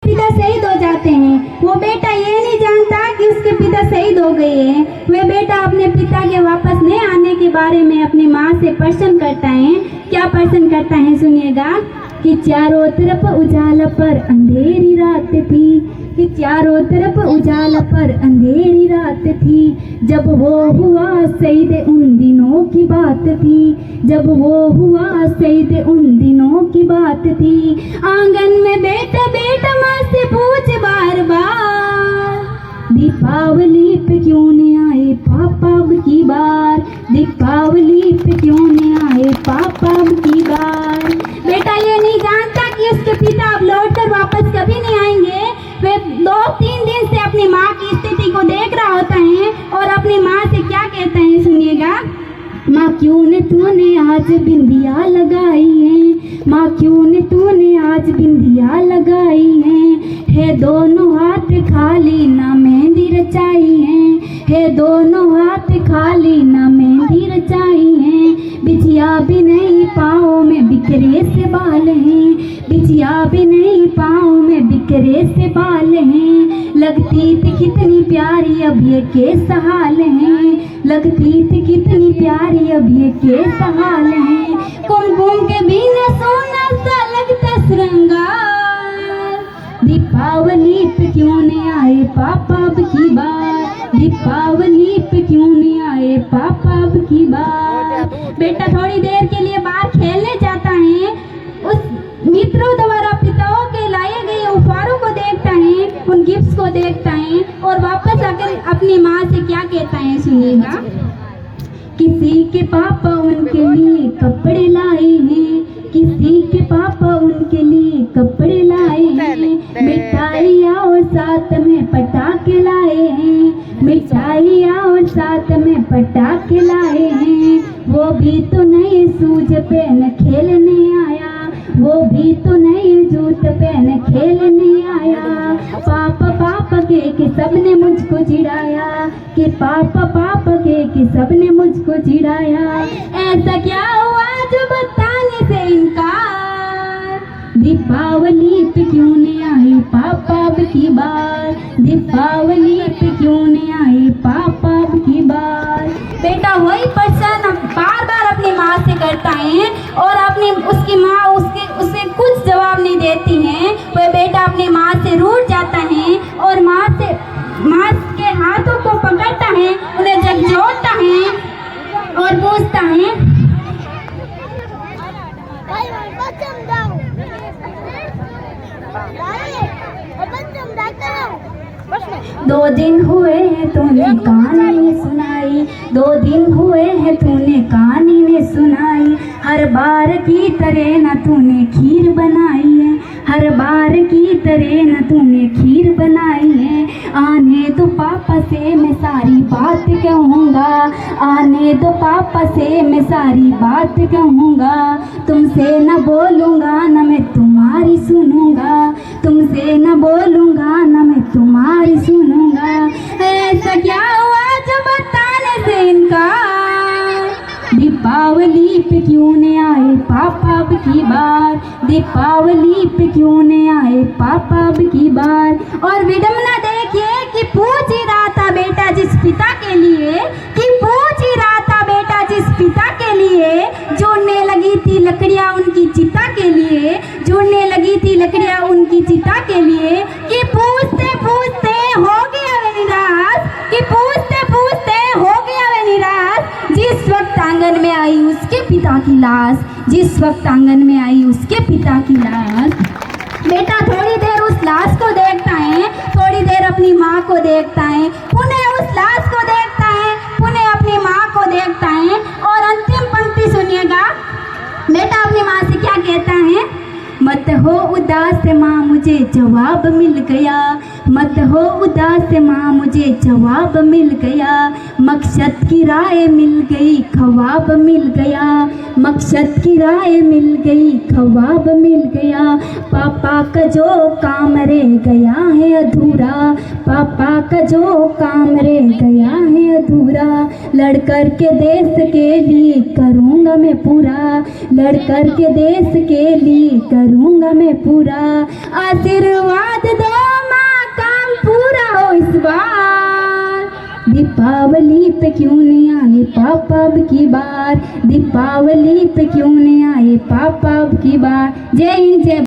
पिता शहीद हो जाते हैं। वो बेटा ये नहीं जानता कि उसके पिता शहीद हो गए हैं। वह बेटा अपने पिता के वापस नहीं आने के बारे में अपनी माँ से प्रश्न करता है। क्या प्रश्न करता है सुनिएगा कि चारों तरफ उजाला पर अंधेरी रात थी, कि चारों तरफ उजाला पर अंधेरी रात थी, जब वो हुआ शहीद उन दिनों की बात थी, जब वो हुआ शहीद उन दिनों की बात थी। आंगन में बेटा बेटा माँ से पूछ बार बार, दीपावली पे क्यों नहीं आए पापा अब की बार, दीपावली पे क्यों नहीं आए पापा अब की बार। बेटा ये नहीं जानता कि उसके पिता अब लौट कर वापस कभी नहीं आएंगे। वे 2-3 दिन से अपनी माँ की स्थिति को देख रहा होता है और अपनी माँ से क्या कहता है सुनिएगा, माँ क्यों ने तूने आज बिंदिया लगाई है, माँ क्यों ने तूने आज बिंदिया लगाई है दोनों हाथ खाली ना मेहंदी रचाई है दोनों हाथ खाली ना मेहंदी रचाई है। बिछिया भी नहीं पाँव में बिखरे से बाल हैं, बिछिया भी नहीं पाँव में बिखरे से बाल हैं। लगती थी कितनी प्यारी अब ये केस हाल हैं, लगती थी कितनी प्यारी अब ये केस हाल हैं। कुमकुम के बिना सोना सा लगता श्रृंगार, दीपावली पे क्यों नहीं आए पापा अब की बार, दीपावली पे क्यों नहीं आए पापा अब की बार। बेटा थोड़ी देर के लिए बाहर खेलने जाता है। उस मित्रों द्वारा पिताओं के लाए गए उपहारों को देखता है, उन गिफ्ट्स को देखता है और वापस आकर अपनी माँ से क्या कहता है सुनिएगा, किसी के पापा उनके लिए कपड़े लाए हैं, किसी के पापा उनके लिए कपड़े लाए हैं, मिठाइयाँ और साथ में पटाखे लाए हैं, मिठाइयाँ और साथ में पटाखे लाए हैं। वो भी तो नए सूज पहन खेलने आया, वो भी तो नए जूत पहन खेलने आया। पापा पापा के सबने मुझको चिढ़ाया, कि पापा पापा के सबने मुझको चिढ़ाया। ऐसा क्या हुआ जो बताने से इनकार, दीपावली पे क्यों नहीं आई पापा अब की बार, दीपावली पे क्यों नहीं आई पापा अब की बार। बेटा वही प्रश्न बार बार अपनी माँ से करता है और अपनी उसकी माँ उसे कुछ जवाब नहीं देती है। वह बेटा अपनी माँ से रूठ जाता है और माँ के हाथों को पकड़ता है, उन्हें झकझोरता है और पूछता है, 2 दिन हुए हैं तूने कहानी ने सुनाई, 2 दिन हुए हैं तूने कहानी ने सुनाई। हर बार की तरह न तूने खीर बनाई है, हर बार की तरह न तूने खीर बनाई है। आने दो पापा से मैं सारी बात कहूँगा, आने दो पापा से मैं सारी बात कहूँगा। तुमसे न बोलूँगा न मैं तुम्हारी सुनूँगा, तुमसे न बोलूँगा न मैं तुम्हारी सुनूँगा। ऐसा क्या हुआ जो बताने से इनकार, दीपावली पे क्यों नहीं आए पापा अब की बार, दीपावली पे क्यों नहीं आए पापा अब की बार। और विडम्बना देखिए कि पूछ ही रहा था बेटा जिस पिता के लिए, कि पूछ ही रहा था बेटा जिस पिता के लिए, जोड़ने लगी थी लकड़ियाँ उनकी चिता के लिए, जोड़ने लगी थी लकड़ियाँ उनकी चिता के लिए, कि पूछते पूछते हो गया वे निराश, कि पूछते पूछते हो गया वे निराश। जिस वक्त आंगन में आई उसके पिता की लाश, जिस वक्त आंगन में आई उसके पिता की लाश। बेटा थोड़ी देर उस लाश को देखता है, थोड़ी देर अपनी माँ को देखता है, पुनः उस लाश को देखता है, पुनः अपनी माँ को देखता है। और अंतिम पंक्ति सुनिएगा, बेटा अपनी माँ से क्या कहता है, मत हो उदास माँ मुझे जवाब मिल गया, मत हो उदास माँ मुझे जवाब मिल गया। मकसद की राय मिल गई ख्वाब मिल गया, मकसद की राय मिल गई ख्वाब मिल गया। पापा का जो काम रह गया है अधूरा, पापा का जो काम रह गया है अधूरा। लड़कर के देश के लिए करूँगा मैं पूरा, लड़कर के देश के लिए करूँगा मैं पूरा। आशीर्वाद दे दीपावली पे क्यों नहीं आए पापा अब की बार, दीपावली पे क्यों नहीं आए पापा अब की बार। जय हिंद जय